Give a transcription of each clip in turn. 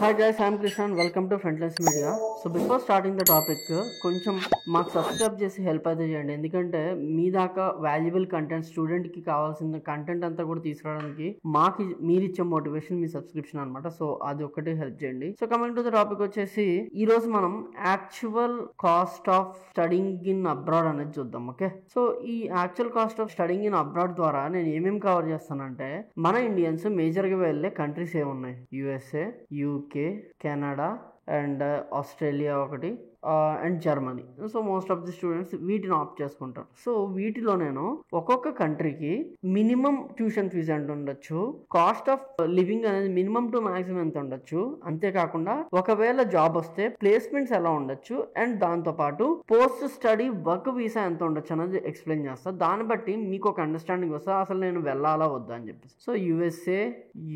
Hi guys, I'm Krishna and welcome to Frontlines Media. So before starting the topic, కొంచెం మాకు subscribe చేసి help అయితే చేయండి. ఎందుకంటే మీ దాకా వాల్యుబుల్ కంటెంట్ స్టూడెంట్కి కావాల్సిన కంటెంట్ అంతా కూడా తీసుకురావడానికి మాకు మీరు ఇచ్చే మోటివేషన్ మీ సబ్స్క్రిప్షన్ అనమాట. సో అది ఒక్కటి హెల్ప్ చేయండి. So coming to the topic వచ్చేసి ఈ రోజు మనం actual cost of studying in abroad అనేది చూద్దాం. ఓకే, సో ఈ actual cost of studying in abroad ద్వారా నేను ఏమేమి కవర్ చేస్తానంటే మన ఇండియన్స్ మేజర్గా వెళ్ళే కంట్రీస్ ఏమున్నాయి, USA, UK, Canada and Australia ఒకటి and Germany. So most of the students వీటిని ఆప్ట్ చేసుకుంటారు. సో వీటిలో నేను ఒక్కొక్క కంట్రీకి మినిమం ట్యూషన్ ఫీజు ఎంత ఉండొచ్చు, కాస్ట్ ఆఫ్ లివింగ్ అనేది మినిమం టు మాక్సిమం ఎంత ఉండొచ్చు, అంతేకాకుండా ఒకవేళ జాబ్ వస్తే ప్లేస్మెంట్స్ ఎలా ఉండొచ్చు అండ్ దాంతోపాటు పోస్ట్ స్టడీ వర్క్ వీసా ఎంత ఉండొచ్చు అనేది ఎక్స్ప్లెయిన్ చేస్తా. దాన్ని బట్టి మీకు ఒక అండర్స్టాండింగ్ వస్తుంది అసలు నేను వెళ్ళాలా వద్దా అని చెప్పేసి. So USA,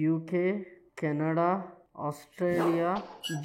UK, Canada, Australia,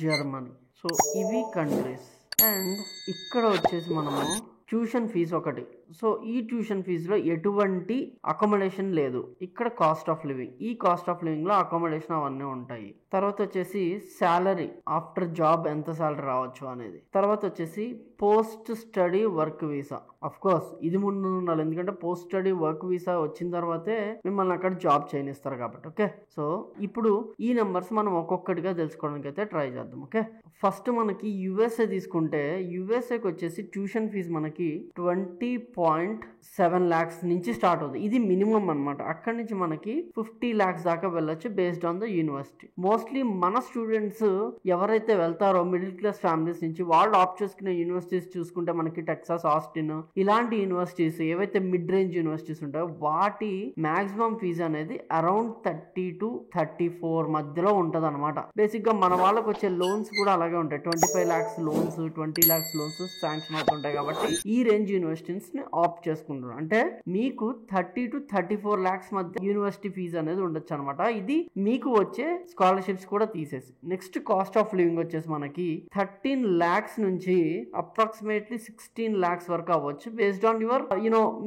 Germany, so ఇవి కంట్రీస్. అండ్ ఇక్కడ వచ్చేసి మనము ట్యూషన్ ఫీజు ఒకటి. సో ఈ ట్యూషన్ ఫీజులో ఎటువంటి అకామిడేషన్ లేదు. ఇక్కడ కాస్ట్ ఆఫ్ లివింగ్, ఈ కాస్ట్ ఆఫ్ లివింగ్లో అకామిడేషన్ అవన్నీ ఉంటాయి. తర్వాత వచ్చేసి శాలరీ, ఆఫ్టర్ జాబ్ ఎంత శాలరీ రావచ్చు అనేది. తర్వాత వచ్చేసి post study work visa. Of course ఇది ముందు ఉండాలి, ఎందుకంటే పోస్ట్ స్టడీ వర్క్ వీసా వచ్చిన తర్వాతే మిమ్మల్ని అక్కడ జాబ్ చేయనిస్తారు కాబట్టి. ఓకే, సో ఇప్పుడు ఈ నెంబర్స్ మనం ఒక్కొక్కటిగా తెలుసుకోవడానికి అయితే ట్రై చేద్దాం. ఓకే, ఫస్ట్ మనకి యుఎస్ఏ తీసుకుంటే యుఎస్ఏకి వచ్చేసి ట్యూషన్ ఫీజు మనకి 20.7 lakhs నుంచి స్టార్ట్ అవుతుంది. ఇది మినిమం అనమాట. అక్కడి నుంచి మనకి 50 lakhs దాకా వెళ్ళొచ్చు based on the university. Mostly మన స్టూడెంట్స్ ఎవరైతే వెళ్తారో మిడిల్ క్లాస్ ఫ్యామిలీస్ నుంచి వాళ్ళు ఆప్ట్ చేసుకునే యూనివర్సిటీస్ చూసుకుంటే మనకి టెక్సాస్, ఆస్టిన్ ఇలాంటి యూనివర్సిటీస్ ఏవైతే మిడ్ రేంజ్ యూనివర్సిటీస్ ఉంటాయో వాటి మాక్సిమం ఫీజు అనేది అరౌండ్ 30 to 34 మధ్యలో ఉంటది అనమాట. బేసిక్ గా మన వాళ్ళకి వచ్చే లోన్స్ కూడా అలాగే ఉంటాయి. 25 lakhs loans, 20 lakhs loans sanction అవుతుంటాయి. కాబట్టి ఈ రేంజ్ యూనివర్సిటీస్ ని ఆప్ట్ చేసుకుంటున్నారు. అంటే మీకు 30 to 34 lakhs మధ్య యూనివర్సిటీ ఫీజు అనేది ఉండొచ్చు అనమాట. ఇది మీకు వచ్చే స్కాలర్షిప్స్ కూడా తీసేసి. నెక్స్ట్ కాస్ట్ ఆఫ్ లివింగ్ వచ్చేసి మనకి 13 lakhs నుంచి అప్రాక్సిమేట్లీ 16 lakhs వరకు అవ్వచ్చు బేస్డ్ ఆన్ యువర్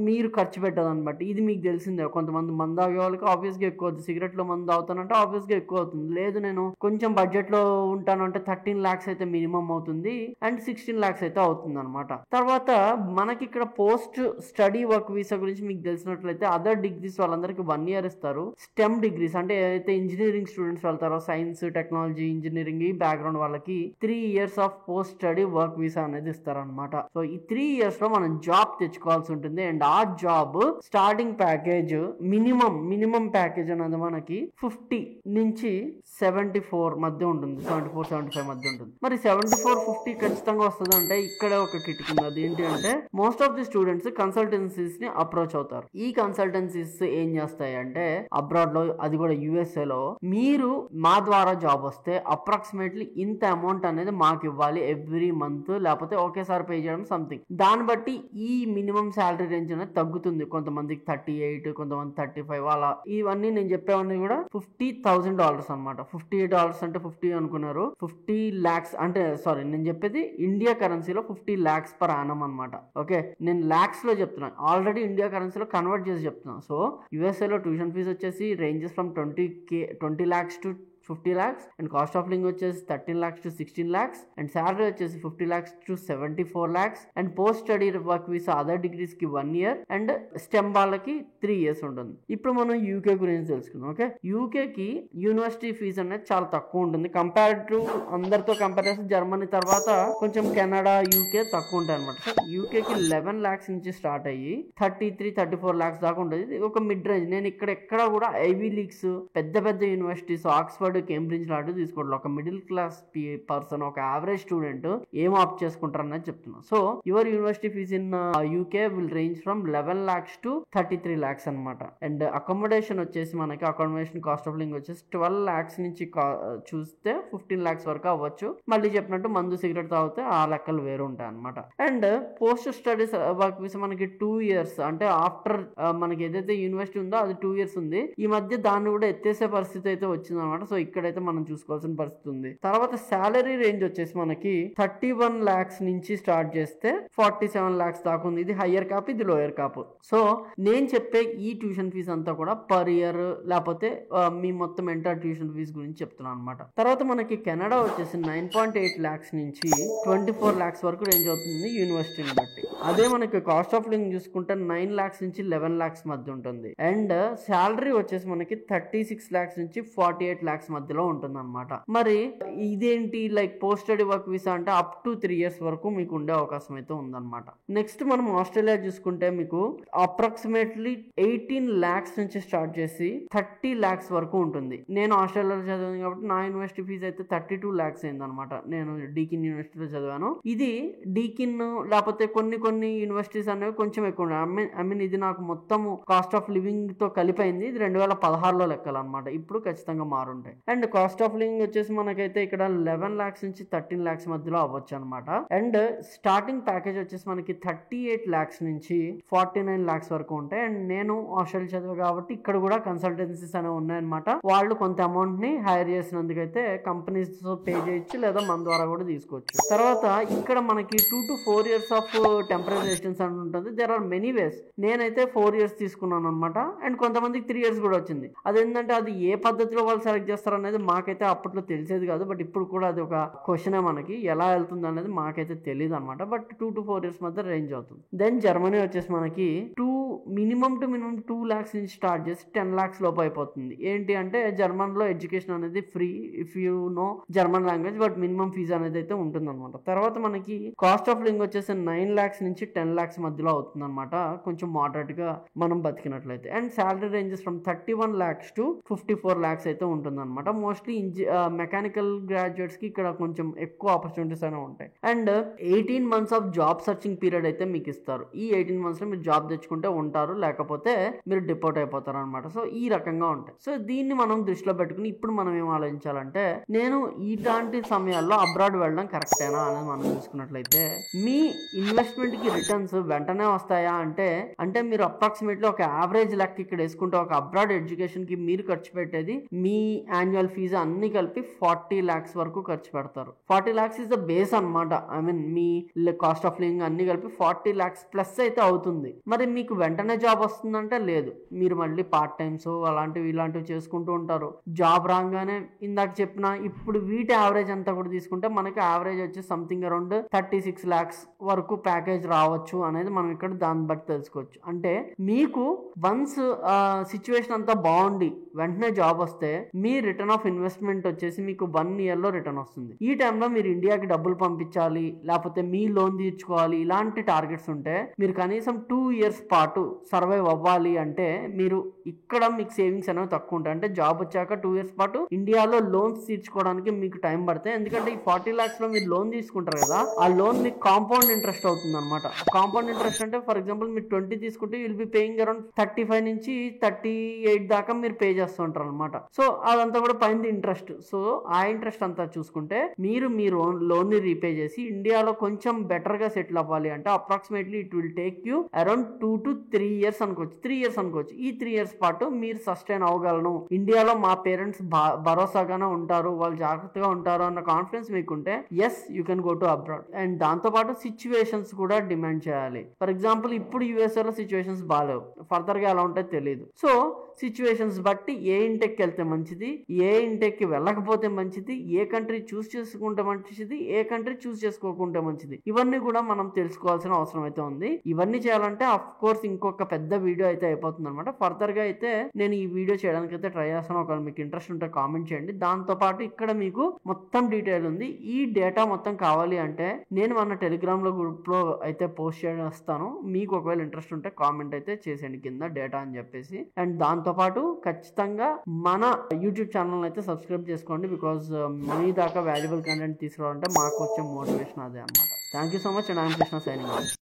మీరు ఖర్చు పెట్టదని బట్టి. ఇది మీకు తెలిసిందే, కొంతమంది మందు తాగే వాళ్ళకి ఆబ్వియస్ గా ఎక్కువ అవుతుంది. సిగరెట్ లో మందు తాగుతానంటే ఆబ్వియస్ గా ఎక్కువ అవుతుంది. లేదు నేను కొంచెం బడ్జెట్ లో ఉంటాను అంటే 13 lakhs అయితే మినిమం అవుతుంది అండ్ 16 lakhs అయితే అవుతుంది అనమాట. తర్వాత మనకి ఇక్కడ పోస్ట్ స్టడీ వర్క్ వీసా గురించి మీకు తెలిసినట్లయితే అదర్ డిగ్రీస్ వాళ్ళందరికీ 1 year ఇస్తారు. స్టెమ్ డిగ్రీస్ అంటే ఏదైతే ఇంజనీరింగ్ స్టూడెంట్స్ వెళ్తారో సైన్స్, టెక్నాలజీ, ఇంజనీరింగ్ ఈ బ్యాక్గ్రౌండ్ వాళ్ళకి 3 years of post study work visa అనేది ఇస్తారనమాట. సో ఈ 3 years లో మనం జాబ్ తెచ్చుకోవాల్సి ఉంటుంది అండ్ ఆ job starting package minimum package అనేది మనకి 50 నుంచి 74 మధ్య ఉంటుంది. 74-75 మధ్య ఉంటుంది. మరి 74-50 ఖచ్చితంగా వస్తుంది అంటే ఇక్కడే ఒక కిటికీ ఉంది. అది ఏంటి అంటే most of the students consultancies ని అప్రోచ్ అవుతారు. ఈ కన్సల్టెన్సీస్ ఏం చేస్తాయి అంటే అబ్రాడ్ లో, అది కూడా యుఎస్ఏ లో, మీరు మా ద్వారా జాబ్ వస్తే అప్రాక్సిమేట్లీ ఇంత అమౌంట్ అనేది మాకు ఇవ్వాలి ఎవ్రీ మంత్, లేకపోతే ఒకేసారి పే చేయడం సంథింగ్. దాన్ని బట్టి ఈ మినిమం శాలరీ రేంజ్ అనేది తగ్గుతుంది. కొంతమందికి 38, కొంతమంది 35 అలా. ఇవన్నీ నేను చెప్పేవన్నీ కూడా $50,000 అనమాట. $50 అంటే 50 అనుకున్నారు, 50 lakhs అంటే సారీ నేను చెప్పేది ఇండియా కరెన్సీలో 50 lakhs per annum అనమాట. ఓకే, నేను లాక్స్ లో చెప్తున్నాను, ఆల్రెడీ ఇండియా కరెన్సీలో కన్వర్ట్ చేసి చెప్తున్నాను. సో యుఎస్ఏలో ట్యూషన్ ఫీజు వచ్చేసి ranges from 20 lakhs to 50 lakhs and cost of living వచ్చేసి 13 lakhs to 16 lakhs and salary వచ్చేసి 50 lakhs to 74 lakhs and post study work visa other degrees కి 1 year అండ్ స్టెమ్ వాళ్ళకి 3 years ఉంటుంది. ఇప్పుడు మనం UK గురించి తెలుసుకుందాం. ఓకే, యూకే కి యూనివర్సిటీ ఫీజు అనేది చాలా తక్కువ ఉంటుంది కంపేర్ టు అందరితో కంపేర్ చేస్తే. జర్మనీ తర్వాత కొంచెం కెనడా, యూకే తక్కువ ఉంటాయి అనమాట. సో యూకే కి 11 lakhs నుంచి స్టార్ట్ అయ్యి 33-34 lakhs దాకా ఉంటుంది. ఇది ఒక మిడ్ రేంజ్. నేను ఎక్కడ కూడా ఐవీ లీగ్స్, పెద్ద యూనివర్సిటీస్, ఆక్స్ఫర్డ్, కేంబ్రిడ్జ్ లాంటివి తీసుకోవడం. ఒక మిడిల్ క్లాస్ పర్సన్, ఒక యావరేజ్ స్టూడెంట్ ఏం ఆప్ట్ చేసుకుంటారు అనేది చెప్తున్నాను. So your university fee in UK will range from 11 lakhs to 33 lakhs అనమాట. అండ్ అకామిడేషన్ వచ్చేసి మనకి అకామిడేషన్ కాస్ట్ ఆఫ్ లివింగ్ వచ్చేసి 12 lakhs నుంచి చూస్తే 15 lakhs వరకు అవ్వచ్చు. మళ్ళీ చెప్పినట్టు మందు, సిగరెట్ తాగితే ఆ లెక్కలు వేరు ఉంటాయి అనమాట. And post studies work visa మనకి 2 years అంటే ఆఫ్టర్ మనకి ఏదైతే యూనివర్సిటీ ఉందో అది 2 years ఉంది. ఈ మధ్య దాన్ని కూడా ఎత్తేసే పరిస్థితి అయితే వచ్చింది అనమాట. సో ఇక్కడైతే మనం చూసుకోవాల్సిన పరిస్థితి ఉంది. తర్వాత శాలరీ రేంజ్ వచ్చేసి మనకి 31 lakhs నుంచి స్టార్ట్ చేస్తే 47 lakhs దాకా ఉంది. ఇది హయ్యర్ క్యాప్, ఇది లోయర్ క్యాప్. సో నేను చెప్పే ఈ ట్యూషన్ ఫీజ్ అంతా కూడా పర్ ఇయర్ లేకపోతే మీ మొత్తం ఎంటర్ ట్యూషన్ ఫీజ్ గురించి చెప్తున్నాను అనమాట. తర్వాత మనకి కెనడా వచ్చేసి 9.8 lakhs నుంచి 24 lakhs వరకు రేంజ్ అవుతుంది యూనివర్సిటీని బట్టి. అదే మనకి కాస్ట్ ఆఫ్ లివింగ్ చూసుకుంటే 9 lakhs నుంచి 11 lakhs మధ్య ఉంటుంది. అండ్ శాలరీ వచ్చేసి మనకి 36 lakhs నుంచి 48 lakhs మధ్యలో ఉంటుంది అనమాట. మరి ఇదేంటి like post study work visa అంటే అప్ టు 3 years వరకు మీకు ఉండే అవకాశం అయితే ఉందన్నమాట. నెక్స్ట్ మనం ఆస్ట్రేలియా చూసుకుంటే మీకు అప్రాక్సిమేట్లీ 18 lakhs నుంచి స్టార్ట్ చేసి 30 lakhs వరకు ఉంటుంది. నేను ఆస్ట్రేలియాలో చదివాను కాబట్టి నా యూనివర్సిటీ ఫీజు అయితే 32 lakhs అయిందనమాట. నేను డీకిన్ యూనివర్సిటీలో చదివాను. ఇది డీకిన్ లేకపోతే కొన్ని యూనివర్సిటీస్ అనేవి కొంచెం ఎక్కువ. ఐ మీన్ ఇది నాకు మొత్తం కాస్ట్ ఆఫ్ లివింగ్ తో కలిపైంది. ఇది 2016లో లెక్కలు అనమాట. ఇప్పుడు ఖచ్చితంగా మారుంటాయి. అండ్ కాస్ట్ ఆఫ్ లివింగ్ వచ్చేసి మనకైతే ఇక్కడ 11 lakhs నుంచి 13 lakhs మధ్యలో అవ్వచ్చు అనమాట. అండ్ స్టార్టింగ్ ప్యాకేజ్ వచ్చేసి మనకి 38 lakhs నుంచి 49 lakhs వరకు ఉంటాయి. అండ్ నేను ఆస్ట్రేలియా చదివా కాబట్టి ఇక్కడ కూడా కన్సల్టెన్సీస్ అనేవి ఉన్నాయన్నమాట. వాళ్ళు కొంత అమౌంట్ ని హైర్ చేసినందుకైతే కంపెనీస్ పే చేయొచ్చు, లేదా మన ద్వారా కూడా తీసుకోవచ్చు. తర్వాత ఇక్కడ మనకి 2 to 4 years of temporary residence అని ఉంటుంది. There are many ways. నేనైతే 4 years తీసుకున్నాను అనమాట. అండ్ కొంతమందికి 3 years కూడా వచ్చింది. అదేంటంటే అది ఏ పద్ధతిలో వాళ్ళు సెలెక్ట్ చేస్తారు అనేది మాకైతే అప్పట్లో తెలిసేది కాదు. బట్ ఇప్పుడు కూడా అది ఒక క్వశ్చన్ మనకి ఎలా వెళ్తుంది అనేది మాకైతే తెలియదు అనమాట. బట్ 2 to 4 years మధ్య రేంజ్ అవుతుంది. దెన్ జర్మనీ వచ్చేసి మనకి మినిమం 2 lakhs నుంచి స్టార్ట్ చేసి 10 lakhs లోపు అయిపోతుంది. ఏంటి అంటే జర్మన్ లో ఎడ్యుకేషన్ అనేది free if you know German language, but minimum fee అనేది అయితే ఉంటుంది అనమాట. తర్వాత మనకి కాస్ట్ ఆఫ్ లివింగ్ వచ్చేసి 9 lakhs నుంచి 10 lakhs మధ్యలో అవుతుంది అనమాట, కొంచెం మోడరేట్ గా మనం బతికినట్లయితే. And salary ranges from 31 lakhs to 54 lakhs అయితే ఉంటుంది అనమాట. మోస్ట్లీ మెకానికల్ గ్రాడ్యుయేట్స్ కి ఇక్కడ కొంచెం ఎక్కువ ఆపర్చునిటీస్ అనేవి ఉంటాయి. And 18 months of job searching period అయితే మీకు ఇస్తారు. ఈ 18 months లో మీరు జాబ్ తెచ్చుకుంటే ఉంటారు, లేకపోతే మీరు డిపోర్ట్ అయిపోతారు అనమాట. సో ఈ రకంగా ఉంటాయి. సో దీన్ని మనం దృష్టిలో పెట్టుకుని ఇప్పుడు మనం ఏం ఆలోచించాలంటే, నేను ఇలాంటి సమయాల్లో అబ్రాడ్ వెళ్ళడం కరెక్టేనా అనేది మనం చూసుకున్నట్లయితే, మీ ఇన్వెస్ట్మెంట్ కి రిటర్న్స్ వెంటనే వస్తాయా అంటే మీరు అప్రాక్సిమేట్లీ ఒక యావరేజ్ లెక్క ఇక్కడ వేసుకుంటే ఒక అబ్రాడ్ ఎడ్యుకేషన్ కి మీరు ఖర్చు పెట్టేది మీ యాన్యువల్ ఫీజు అన్ని కలిపి 40 lakhs వరకు ఖర్చు పెడతారు. 40 lakhs ఇస్ ద బేస్ అనమాట. I mean me cost of living అన్ని కలిపి 40 lakhs ప్లస్ అయితే అవుతుంది. మరి మీకు వెంటనే జాబ్ వస్తుందంటే లేదు. మీరు మళ్ళీ పార్ట్ టైమ్స్ ఇలాంటివి చేసుకుంటూ ఉంటారు. జాబ్ రాగానే ఇందాక చెప్పిన ఇప్పుడు వీటి యావరేజ్ అంతా కూడా తీసుకుంటే మనకి యావరేజ్ వచ్చి సంథింగ్ అరౌండ్ 36 lakhs వరకు ప్యాకేజ్ రావచ్చు అనేది మనం ఇక్కడ దాన్ని బట్టి తెలుసుకోవచ్చు. అంటే మీకు వన్స్ సిచ్యువేషన్ అంతా బాగుండి వెంటనే జాబ్ వస్తే మీ రిటర్న్ ఆఫ్ ఇన్వెస్ట్మెంట్ వచ్చేసి మీకు 1 year లో రిటర్న్ వస్తుంది. ఈ టైంలో మీరు ఇండియాకి డబ్బులు పంపించాలి, లేకపోతే మీ లోన్ తీర్చుకోవాలి, ఇలాంటి టార్గెట్స్ ఉంటే మీరు కనీసం 2 years పాటు సర్వైవ్ అవ్వాలి. అంటే మీరు ఇక్కడ మీకు సేవింగ్స్ అనేవి తక్కువ ఉంటాయి. అంటే జాబ్ వచ్చాక 2 years పాటు ఇండియాలో లోన్స్ తీర్చుకోవడానికి మీకు టైం పడతాయి. ఎందుకంటే ఈ 40 lakhs లో మీరు లోన్ తీసుకుంటారు కదా, ఆ లోన్ మీకు కాంపౌండ్ ఇంట్రెస్ట్ అవుతుంది అనమాట. కాంపౌండ్ ఇంట్రెస్ట్ అంటే ఫర్ ఎగ్జాంపుల్ మీరు 20 తీసుకుంటే విల్ బి పేయింగ్ అరౌండ్ 35 నుంచి 38 దాకా మీరు పే చేస్తూ ఉంటారు అనమాట. సో అదంతా కూడా పైన ఇంట్రెస్ట్. సో ఆ ఇంట్రెస్ట్ అంతా చూసుకుంటే మీరు మీ లోన్ ని రీపే చేసి ఇండియాలో కొంచెం బెటర్ గా సెటిల్ అవ్వాలి అంటే approximately it will take you around 2 to 3 years అనుకోవచ్చు. 3 years అనుకోవచ్చు. ఈ 3 years పాటు మీరు సస్టైన్ అవ్వగలను, ఇండియాలో మా పేరెంట్స్ భరోసాగానే ఉంటారు, వాళ్ళు జాగ్రత్తగా ఉంటారు అన్న కాన్ఫిడెన్స్ మీకుంటే yes you can go to abroad. And దాంతో పాటు సిచ్యువేషన్స్ కూడా డిమాండ్ చేయాలి. ఫర్ ఎగ్జాంపుల్ ఇప్పుడు యూఎస్ఏ లో సిచ్యువేషన్స్ బాగాలేవు, ఫర్దర్ గా ఎలా ఉంటాయో తెలియదు. సో సిచ్యువేషన్స్ బట్టి ఏ ఇంటెక్కి వెళ్తే మంచిది, ఏ ఇంటెక్కి వెళ్ళకపోతే మంచిది, ఏ కంట్రీ చూస్ చేసుకుంటే మంచిది, ఏ కంట్రీ చూస్ చేసుకోకుంటే మంచిది, ఇవన్నీ కూడా మనం తెలుసుకోవాల్సిన అవసరం అయితే ఉంది. ఇవన్నీ చేయాలంటే అఫ్ కోర్స్ ఇంకొక పెద్ద వీడియో అయితే అయిపోతుంది అనమాట. ఫర్దర్ గా అయితే నేను ఈ వీడియో చేయడానికి అయితే ట్రై చేస్తాను. ఒకవేళ మీకు ఇంట్రెస్ట్ ఉంటే కామెంట్ చేయండి. దాంతో పాటు ఇక్కడ మీకు మొత్తం డీటెయిల్ ఉంది. ఈ డేటా మొత్తం కావాలి అంటే నేను మన టెలిగ్రామ్ లో గ్రూప్ లో అయితే పోస్ట్ చేస్తాను. మీకు ఒకవేళ ఇంట్రెస్ట్ ఉంటే కామెంట్ అయితే చేసేయండి కింద డేటా అని చెప్పేసి. అండ్ దాంతో పాటు ఖచ్చితంగా మన యూట్యూబ్ ఛానల్ అయితే సబ్స్క్రైబ్ చేసుకోండి. బికాజ్ మీ దాకా వాల్యుబుల్ కంటెంట్ తీసుకురావాలంటే మాకు వచ్చే మోటివేషన్ అదే అనమాట. Thank you so much and I'm Krishna signing off.